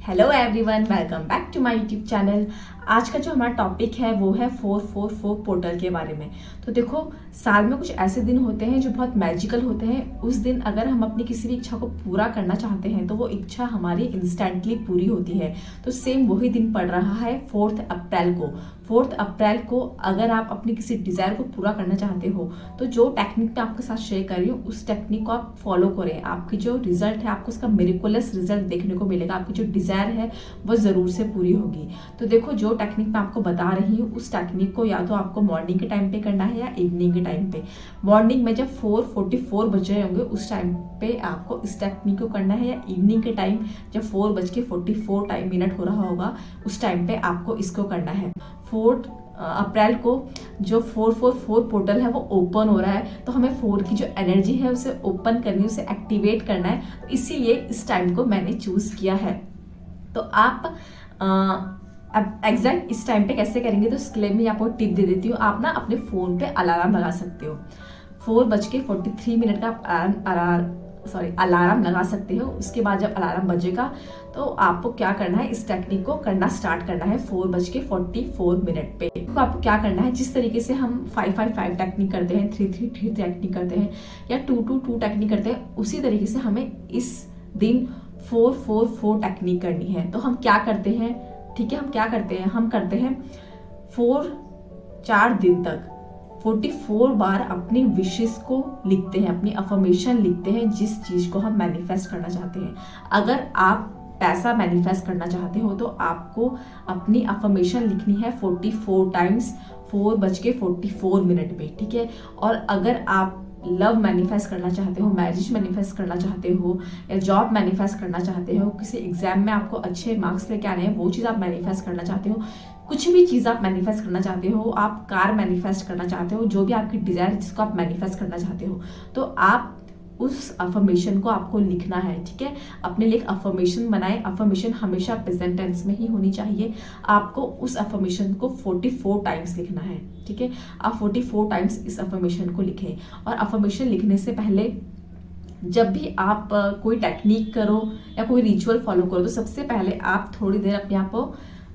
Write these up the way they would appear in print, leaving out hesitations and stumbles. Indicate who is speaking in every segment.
Speaker 1: Hello everyone, welcome back to my YouTube channel. आज का जो हमारा टॉपिक है वो है 444 पोर्टल के बारे में। तो देखो, साल में कुछ ऐसे दिन होते हैं जो बहुत मैजिकल होते हैं। उस दिन अगर हम अपनी किसी भी इच्छा को पूरा करना चाहते हैं तो वो इच्छा हमारी इंस्टेंटली पूरी होती है। तो सेम वही दिन पड़ रहा है 4 अप्रैल को। 4 अप्रैल को अगर आप अपनी किसी डिजायर को पूरा करना चाहते हो तो जो टेक्निक मैं आपके साथ शेयर कर रही हूँ उस टेक्निक को आप फॉलो करें। आपकी जो रिजल्ट है आपको उसका मिरेकुलस रिजल्ट देखने को मिलेगा। आपकी जो डिजायर है वो जरूर से पूरी होगी। तो देखो, जो टेक्निक मैं आपको बता रही हूँ उस टेक्निक को या तो आपको मॉर्निंग के टाइम पे करना है या इवनिंग के टाइम पे। मॉर्निंग में जब 4:44 बज रहे होंगे उस टाइम पे आपको इस टेक्निक को करना है, या इवनिंग के टाइम जब 4:44 मिनट हो रहा होगा उस टाइम पे आपको इसको करना है। 4 अप्रैल को जो 444 पोर्टल है वो ओपन हो रहा है, तो हमें 4 की जो एनर्जी है उसे ओपन करनी है, उसे एक्टिवेट करना है। तो इसीलिए इस टाइम को मैंने चूज किया है। तो आप अब एग्जैक्ट इस टाइम पे कैसे करेंगे तो इसके लिए मैं आपको टिप दे देती हूँ। आप ना अपने फोन पे अलार्म लगा सकते हो। 4:43 का आप अलार्म लगा सकते हो। उसके बाद जब अलार्म बजेगा तो आपको क्या करना है, इस टेक्निक को करना स्टार्ट करना है 4:44 पे। तो आपको क्या करना है, जिस तरीके से हम 555 टेक्निक करते हैं, 333 टेक्निक करते हैं या 222 टेक्निक करते हैं, उसी तरीके से हमें इस दिन 444 टेक्निक करनी है। तो हम क्या करते हैं, ठीक है, हम क्या करते हैं, हम करते हैं 4 दिन तक 44 बार अपनी विशेस को लिखते हैं, अपनी अफर्मेशन लिखते हैं जिस चीज को हम मैनिफेस्ट करना चाहते हैं। अगर आप पैसा मैनिफेस्ट करना चाहते हो तो आपको अपनी अफर्मेशन लिखनी है 44 टाइम्स 4:44 पे, ठीक है। और अगर आप लव मैनिफेस्ट करना चाहते हो, मैरिज मैनिफेस्ट करना चाहते हो या जॉब मैनिफेस्ट करना चाहते हो, किसी एग्जाम में आपको अच्छे मार्क्स लेके आने हैं वो चीज़ आप मैनिफेस्ट करना चाहते हो, कुछ भी चीज़ आप मैनिफेस्ट करना चाहते हो, आप कार मैनिफेस्ट करना चाहते हो, जो भी आपकी डिजायर जिसको आप मैनिफेस्ट करना चाहते हो, तो आप उस अफर्मेशन को आपको लिखना है, ठीक है। अपने लिए एक अफर्मेशन बनाए। अफर्मेशन हमेशा प्रेजेंट टेंस में ही होनी चाहिए। आपको उस अफर्मेशन को 44 टाइम्स लिखना है, ठीक है। आप 44 टाइम्स इस अफर्मेशन को लिखें। और अफर्मेशन लिखने से पहले जब भी आप कोई टेक्निक करो या कोई रिचुअल फॉलो करो तो सबसे पहले आप थोड़ी देर अपने आप को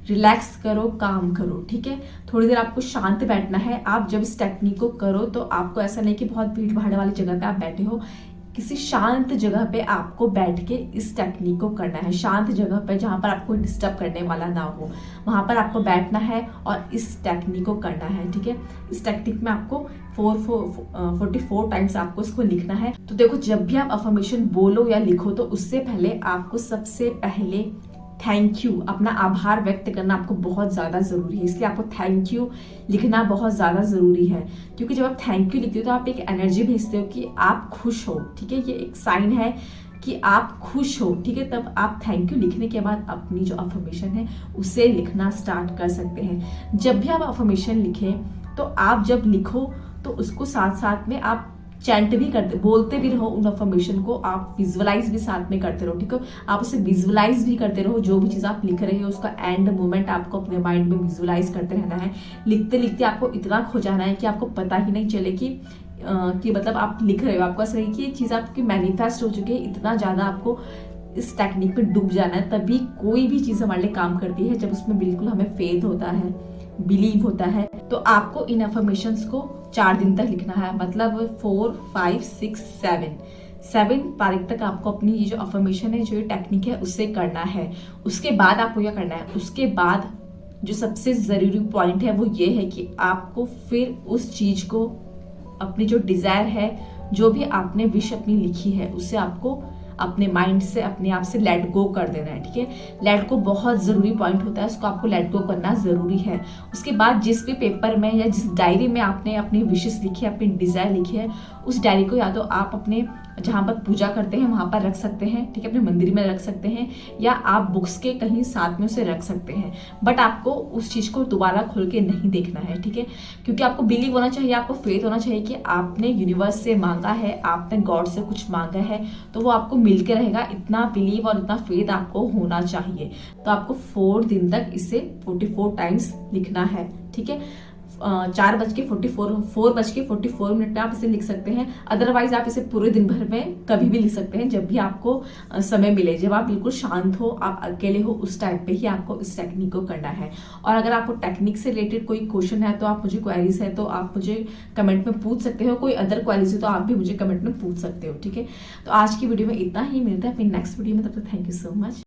Speaker 1: रिलैक्स करो, काम करो, ठीक है। थोड़ी देर आपको शांत बैठना है। आप जब इस टेक्निक को करो तो आपको ऐसा नहीं कि बहुत भीड़ भाड़ वाली जगह पे आप बैठे हो, किसी शांत जगह पे आपको बैठ के इस टेक्निक को करना है। शांत जगह पे जहां पर आपको डिस्टर्ब करने वाला ना हो, वहां पर आपको बैठना है और इस टेक्निक को करना है, ठीक है। इस टेक्निक में आपको 44 टाइम्स आपको इसको लिखना है। तो देखो, जब भी आप अफर्मेशन बोलो या लिखो तो उससे पहले आपको सबसे पहले थैंक यू, अपना आभार व्यक्त करना आपको बहुत ज्यादा जरूरी है। इसलिए आपको थैंक यू लिखना बहुत ज्यादा जरूरी है, क्योंकि जब आप थैंक यू लिखते हो तो आप एक एनर्जी भेजते हो कि आप खुश हो, ठीक है। ये एक साइन है कि आप खुश हो, ठीक है। तब आप थैंक यू लिखने के बाद अपनी जो अफर्मेशन है उसे लिखना स्टार्ट कर सकते हैं। जब भी आप अफर्मेशन लिखें तो आप जब लिखो तो उसको साथ साथ में आप चैंट भी करते, बोलते भी रहो। उन अफर्मेशन को आप विजुअलाइज भी साथ में करते रहो, ठीक है। आप उसे विजुअलाइज भी करते रहो। जो भी चीज आप लिख रहे हो उसका एंड मोमेंट आपको अपने माइंड में विजुअलाइज करते रहना है। लिखते लिखते आपको इतना खो जाना है कि आपको पता ही नहीं चले कि मतलब आप लिख रहे हो। आपको ऐसा है कि ये चीज आपकी मैनिफेस्ट हो चुकी है। इतना ज्यादा आपको इस टेक्निक पे डूब जाना है, तभी कोई भी चीज हमारे लिए काम करती है, जब उसमें बिल्कुल हमें फेथ होता है, बिलीव होता है। तो आपको इन अफर्मेशंस को 4 दिन तक लिखना है, मतलब 4, 5, 6, 7 तारीख तक आपको अपनी ये जो अफर्मेशन है, जो ये टेक्निक है, उससे करना है। उसके बाद आपको क्या करना है, उसके बाद जो सबसे जरूरी पॉइंट है वो ये है कि आपको फिर उस चीज को, अपनी जो डिजायर है, जो भी आपने विश अपनी लिखी है, उससे आपको अपने माइंड से, अपने आप से लेट गो कर देना है, ठीक है। लेट गो बहुत जरूरी पॉइंट होता है, उसको आपको लेट गो करना जरूरी है। उसके बाद जिस भी पेपर में या जिस डायरी में आपने अपनी विशेस लिखी है, अपनी डिजायर लिखी है, उस डायरी को या तो आप अपने जहां पर पूजा करते हैं वहां पर रख सकते हैं, ठीक है, अपने मंदिर में रख सकते हैं, या आप बुक्स के कहीं साथ में उसे रख सकते हैं। बट आपको उस चीज को दोबारा खोल के नहीं देखना है, ठीक है, क्योंकि आपको बिलीव होना चाहिए, आपको फेथ होना चाहिए कि आपने यूनिवर्स से मांगा है, आपने गॉड से कुछ मांगा है तो वो आपको मिलके रहेगा। इतना बिलीव और इतना फेथ आपको होना चाहिए। तो आपको 4 दिन तक इसे 44 टाइम्स लिखना है, ठीक है। 4:44 में आप इसे लिख सकते हैं। अदरवाइज आप इसे पूरे दिन भर में कभी भी लिख सकते हैं, जब भी आपको समय मिले, जब आप बिल्कुल शांत हो, आप अकेले हो, उस टाइम पे ही आपको इस टेक्निक को करना है। और अगर आपको टेक्निक से रिलेटेड कोई क्वेश्चन है तो आप मुझे क्वेरीज है तो आप मुझे कमेंट में पूछ सकते हो, कोई अदर क्वेरीज है तो आप भी मुझे कमेंट में पूछ सकते हो। ठीक है, तो आज की वीडियो में इतना ही, मिलता है फिर नेक्स्ट वीडियो में, तब तक थैंक यू सो मच।